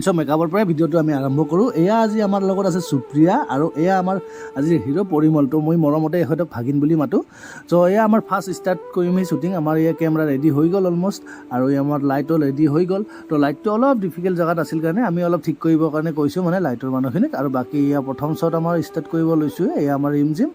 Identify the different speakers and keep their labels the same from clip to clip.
Speaker 1: So মেকআপৰ পৰা ভিডিঅ'টো আমি আৰম্ভ কৰোঁ। এয়া আজি আমাৰ লগত আছে সুপ্ৰিয়া আৰু এয়া আমাৰ আজি হিৰো পৰিমল। তো মই মৰমতে এখেতক ভাগিন বুলি মাতোঁ। চ' এয়া আমাৰ ফাৰ্ষ্ট ষ্টাৰ্ট কৰিম এই শ্বুটিং। আমাৰ এয়া কেমেৰা ৰেডি হৈ গ'ল অলমষ্ট, আৰু এই আমাৰ লাইটো ৰেডি হৈ গ'ল। তো লাইটটো অলপ ডিফিকাল্ট জেগাত আছিল কাৰণে আমি অলপ ঠিক কৰিবৰ কাৰণে কৈছোঁ মানে লাইটৰ মানুহখিনিক। আৰু বাকী এয়া প্ৰথম শ্বট আমাৰ ষ্টাৰ্ট কৰিব লৈছোঁ। এয়া আমাৰ ৰিমঝিম।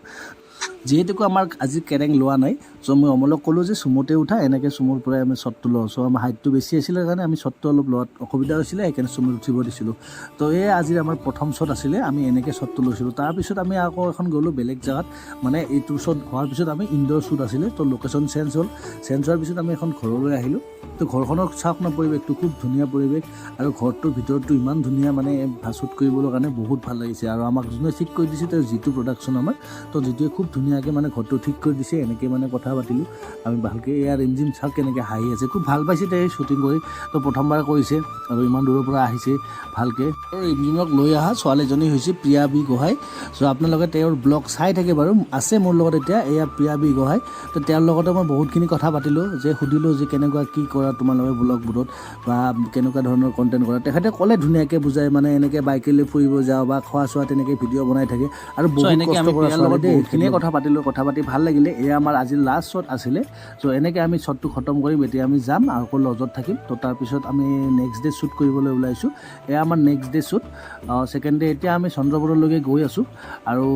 Speaker 1: যিহেতুকে আমাৰ আজি কেৰেং লোৱা নাই, চ' মই অমলক ক'লোঁ যে চুমতে উঠা, এনেকৈ চুমৰ পৰাই আমি শ্বটটো লওঁ। চ' আমাৰ হাইটটো বেছি আছিলে কাৰণে আমি শ্বটটো অলপ লোৱাত অসুবিধা হৈছিলে, সেইকাৰণে চুমত উঠিব দিছিলোঁ। তো এই আজিৰ আমাৰ প্ৰথম শ্বট আছিলে, আমি এনেকৈ শ্বটটো লৈছিলোঁ। তাৰপিছত আমি আকৌ এখন গ'লোঁ বেলেগ জেগাত, মানে এইটো শ্বট হোৱাৰ পিছত আমি ইনড'ৰ শ্বুট আছিলে। তো লোকেশ্যন চেঞ্জ হ'ল, চেঞ্জ হোৱাৰ পিছত আমি এখন ঘৰলৈ আহিলোঁ। তো ঘৰখনৰ চাওক না পৰিৱেশটো খুব ধুনীয়া পৰিৱেশ, আৰু ঘৰটোৰ ভিতৰতো ইমান ধুনীয়া, মানে শ্বুট কৰিবলৈ কাৰণে বহুত ভাল লাগিছে। আৰু আমাক যোনে ঠিক কৰি দিছে তেওঁ যিটো প্ৰডাকশ্যন আমাৰ, তো যিটোৱে খুব ধুনীয়াকৈ মানে ঘৰটো ঠিক কৰি দিছে। এনেকৈ মানে কথা পাতিলোঁ আমি ভালকৈ। এয়া ৰিমঝিম চাওক কেনেকৈ হাঁহি আছে, খুব ভাল পাইছে তাই শ্বুটিং কৰি। তো প্ৰথমবাৰ কৰিছে আৰু ইমান দূৰৰ পৰা আহিছে ভালকৈ। আৰু ৰিমঝিমক লৈ অহা ছোৱালীজনী হৈছে প্ৰিয়া বি গোহাঁই। চ' আপোনালোকে তেওঁৰ ব্লগ চাই থাকে বাৰু, আছে মোৰ লগত এতিয়া। এয়া প্ৰিয়া বি গোহাঁই। তো তেওঁৰ লগতে মই বহুতখিনি কথা পাতিলোঁ, যে সুধিলোঁ যে কেনেকুৱা কি কৰা তোমালোকে ব্লগবোৰত, বা কেনেকুৱা ধৰণৰ কণ্টেণ্ট কৰা। তেখেতে ক'লে ধুনীয়াকৈ বুজায়, মানে এনেকৈ বাইকেলৈ ফুৰিব যাওঁ বা খোৱা চোৱা তেনেকৈ ভিডিঅ' বনাই থাকে, আৰু বহুত কষ্ট কৰা ছোৱালী দেই। এইখিনিয়ে কথা পাতিলোঁ, কথা পাতি ভাল লাগিলে। এয়া আমাৰ আজি লাষ্ট শ্বট আছিলে। চ' এনেকৈ আমি শ্বটটো খতম কৰিম। এতিয়া আমি যাম আৰু আকৌ লজত থাকিম। তো তাৰপিছত আমি নেক্সট ডে শ্বুট কৰিবলৈ ওলাইছোঁ। এয়া আমাৰ next day shoot, second day. এতিয়া আমি চন্দ্ৰপুৰলৈকে গৈ আছোঁ, আৰু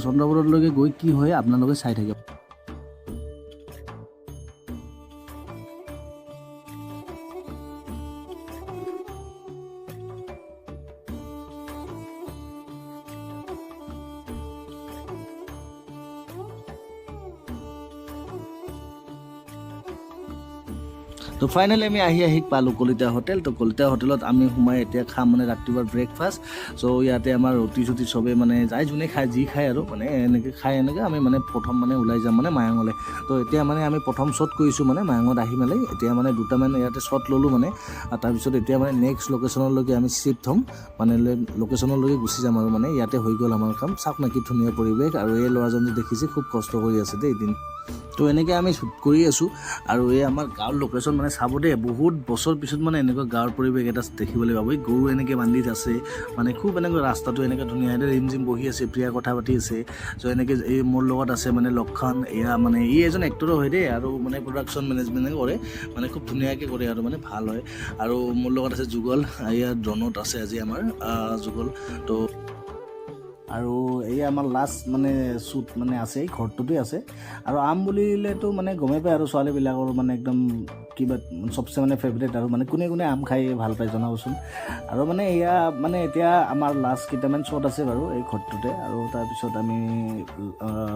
Speaker 1: চন্দ্ৰপুৰলৈকে গৈ কি হয় আপোনালোকে চাই থাকিব। তো ফাইনেলি আমি আহি পালোঁ কলিতা হোটেল। তো কলিতা হোটেলত আমি সোমাই এতিয়া খাম মানে ৰাতিপুৱাৰ ব্ৰেকফাষ্ট। চ' ইয়াতে আমাৰ ৰুটি চুটি চবেই মানে যাই যোনে খায়, যি খায় আৰু মানে এনেকৈ খাই, এনেকৈ আমি মানে প্ৰথম মানে ওলাই যাম মানে মায়ঙলৈ। তো এতিয়া মানে আমি প্ৰথম শ্বট কৰিছোঁ মানে মায়ঙত আহি মেলি। এতিয়া মানে দুটামান ইয়াতে শ্বট ল'লোঁ মানে, আৰু তাৰপিছত এতিয়া মানে নেক্সট লোকেশ্যনলৈকে আমি শ্বিফ্ট হ'ম, মানে লোকেশ্যনলৈকে গুচি যাম। আৰু মানে ইয়াতে হৈ গ'ল আমাৰ কাম। চাওক না কি ধুনীয়া পৰিৱেশ, আৰু এই ল'ৰাজনে দেখিছে খুব কষ্ট কৰি আছে দেই এদিন। তো এনেকৈ আমি শ্বুট কৰি আছোঁ। আৰু এই আমাৰ গাঁৱৰ লোকেশ্যন মানে চাব দেই, বহুত বছৰ পিছত মানে এনেকুৱা গাঁৱৰ পৰিৱেশ এটা দেখিবলৈ পাব। এই গৰু এনেকৈ বান্ধি আছে, মানে খুব এনেকৈ ৰাস্তাটো এনেকৈ ধুনীয়া। এতিয়া ৰিমঝিম বহি আছে, প্ৰিয়া কথা পাতি আছে। চ' এনেকৈ এই মোৰ লগত আছে মানে লক্ষণ। এয়া মানে ই এজন এক্টৰো হয় দেই, আৰু মানে প্ৰডাকশ্যন মেনেজমেণ্ট কৰে, মানে খুব ধুনীয়াকৈ কৰে আৰু মানে ভাল হয়। আৰু মোৰ লগত আছে যুগল, এয়া ড্ৰ'নত আছে আজি আমাৰ যুগল। তো আৰু এই আমাৰ লাষ্ট মানে শ্বুট মানে আছে, এই ঘৰটোতে আছে। আৰু আম বুলিলেতো মানে গমেই পায় আৰু ছোৱালীবিলাকৰ মানে একদম কিবা চবচে মানে ফেভৰেট, আৰু মানে কোনে কোনে আম খাই ভাল পায় জনাবচোন। আৰু মানে এয়া মানে এতিয়া আমাৰ লাষ্ট কেইটামান শ্বট আছে বাৰু এই ঘৰটোতে, আৰু তাৰপিছত আমি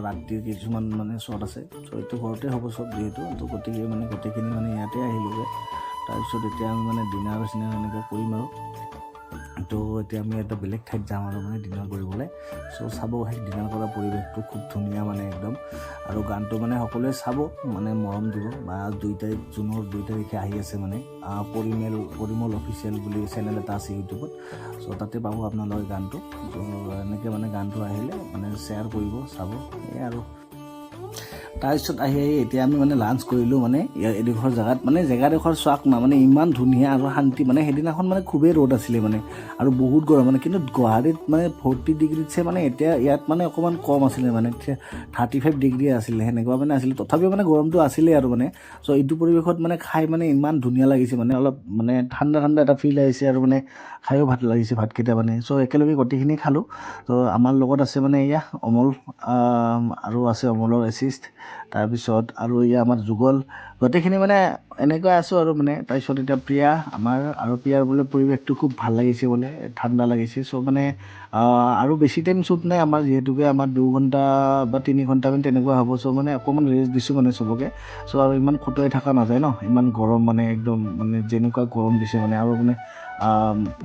Speaker 1: ৰাতিৰ কিছুমান মানে শ্বট আছে। চ' এইটো ঘৰতে হ'ব চব যিহেতু, তো গতিকে মানে গোটেইখিনি মানে ইয়াতে আহিলোগৈ। তাৰপিছত এতিয়া আমি মানে ডিনাৰ চিনাৰ এনেকৈ কৰিম আৰু। তো এতিয়া আমি এটা বেলেগ ঠাইত যাম আৰু মানে ডিনাৰ কৰিবলৈ। চ' চাব সেই ডিনাৰ কৰা পৰিৱেশটো খুব ধুনীয়া মানে একদম। আৰু গানটো মানে সকলোৱে চাব, মানে মৰম দিব। বা 2 তাৰিখ জুনৰ 2 তাৰিখে আহি আছে মানে পৰিমল অফিচিয়েল বুলি চেনেল এটা আছে ইউটিউবত। চ' তাতে পাব আপোনালোকে গানটো। চ' এনেকৈ মানে গানটো আহিলে মানে শ্বেয়াৰ কৰিব, চাব, সেয়াই আৰু। তাৰপিছত আহি এতিয়া আমি মানে লাঞ্চ কৰিলোঁ মানে এডোখৰ জেগাত, মানে জেগাডোখৰ চাওক না, মানে ইমান ধুনীয়া আৰু শান্তি। মানে সেইদিনাখন মানে খুবেই ৰ'দ আছিলে মানে, আৰু বহুত গৰম মানে। কিন্তু গুৱাহাটীত মানে 40 ডিগ্ৰীতছে মানে এতিয়া ইয়াত মানে অকণমান কম আছিলে, মানে 35 ডিগ্ৰী আছিলে, সেনেকুৱা মানে আছিলে। তথাপিও মানে গৰমটো আছিলেই আৰু মানে। চ' এইটো পৰিৱেশত মানে খাই মানে ইমান ধুনীয়া লাগিছে, মানে অলপ মানে ঠাণ্ডা ঠাণ্ডা এটা ফিল আহিছে, আৰু মানে খায়ো ভাল লাগিছে ভাতকেইটা মানে। চ' একেলগে গোটেইখিনি খালোঁ। ত' আমাৰ লগত আছে মানে এয়া অমল, আৰু আছে অমলৰ এছিষ্ট, তাৰপিছত আৰু এয়া আমাৰ যুগল, গোটেইখিনি মানে এনেকৈ আছোঁ আৰু মানে। তাৰপিছত এতিয়া প্ৰিয়া আমাৰ, আৰু প্ৰিয়াৰ বোলে পৰিৱেশটো খুব ভাল লাগিছে বোলে, ঠাণ্ডা লাগিছে। চ' মানে আৰু বেছি টাইম শ্বুট নাই আমাৰ, যিহেতুকে আমাৰ 2 ঘণ্টা বা 3 ঘণ্টামান তেনেকুৱা হ'ব। চ' মানে অকণমান ৰেষ্ট দিছোঁ মানে চবকে। চ' আৰু ইমান খটুৱাই থকা নাযায় ন, ইমান গৰম মানে একদম, মানে যেনেকুৱা গৰম দিছে মানে। আৰু মানে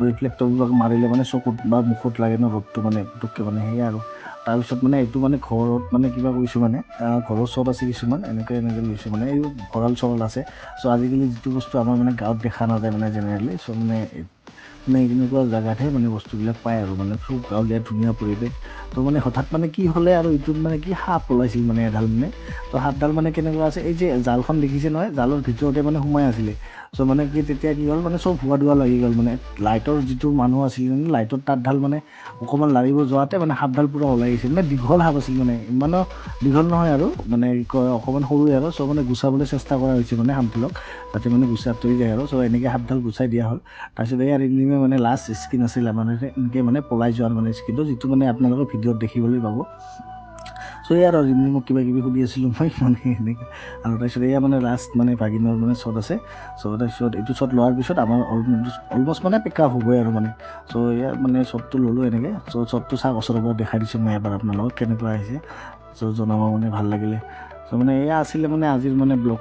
Speaker 1: ৰিফ্লেক্টৰবিলাক মাৰিলে মানে চকুত বা মুখত লাগে ন ৰ'দটো, মানে পুটুককৈ মানে সেয়াই আৰু। তাৰপিছত মানে এইটো মানে ঘৰত মানে কিবা কৰিছোঁ মানে, ঘৰৰ শ্বট আছে কিছুমান, এনেকৈ লৈছোঁ মানে। এই ভঁৰাল চৰাল আছে। চ' আজিকালি যিটো বস্তু আমাৰ মানে গাঁৱত দেখা নাযায় মানে জেনেৰেলি। চ' মানে মানে এনেকুৱা জেগাতহে মানে বস্তুবিলাক পায় আৰু মানে খুব গাঁৱলীয়া ধুনীয়া পৰিৱেশ তো মানে হঠাৎ মানে কি হ'লে আৰু এইটোত মানে কি সাপ ওলাইছিল মানে এডাল মানে তো সাপডাল মানে কেনেকুৱা আছে এই যে জালখন দেখিছে নহয় জালৰ ভিতৰতে মানে সোমাই আছিলে চ' মানে কি তেতিয়া কি হ'ল মানে চব ভুৱা দুৱা লাগি গ'ল মানে লাইটৰ যিটো মানুহ আছিল মানে লাইটৰ তাঁৰডাল মানে অকণমান লাৰিব যোৱাতে মানে সাপডাল পূৰা ওলাই আহিছিল মানে দীঘল সাপ আছিল মানে ইমানো দীঘল নহয় আৰু মানে কি কয় অকণমান সৰুৱে আৰু চ' মানে গুচাবলৈ চেষ্টা কৰা হৈছে মানে সাপডালক যাতে মানে গুচাই আঁতৰি যায় আৰু চ' এনেকৈ সাপডাল গুচাই দিয়া হ'ল তাৰপিছত এই ৰিমলিমে মানে লাষ্ট স্কিন আছিলে মানে এনেকৈ মানে পলাই যোৱাৰ মানে স্কিনটো যিটো মানে আপোনালোকে ভিডিঅ'ত দেখিবলৈ পাব চ' এই আৰু ৰিমলিমক কিবা কিবি সুধি আছিলোঁ মই মানে এনেকৈ আৰু তাৰপিছত এয়া মানে লাষ্ট মানে ভাগিনৰ মানে শ্বট আছে চ' তাৰপিছত এইটো শ্বট লোৱাৰ পিছত আমাৰ অলমষ্ট মানে পিক আপ হ'বই আৰু মানে চ' এয়া মানে শ্বটটো ল'লোঁ এনেকৈ চ' শ্বটটো চাওক ওচৰৰ পৰা দেখাই দিছোঁ মই এবাৰ আপোনালোকক কেনেকুৱা আহিছে চ' জনাব মানে ভাল লাগিলে চ' মানে এয়া আছিলে মানে আজিৰ মানে ব্লগ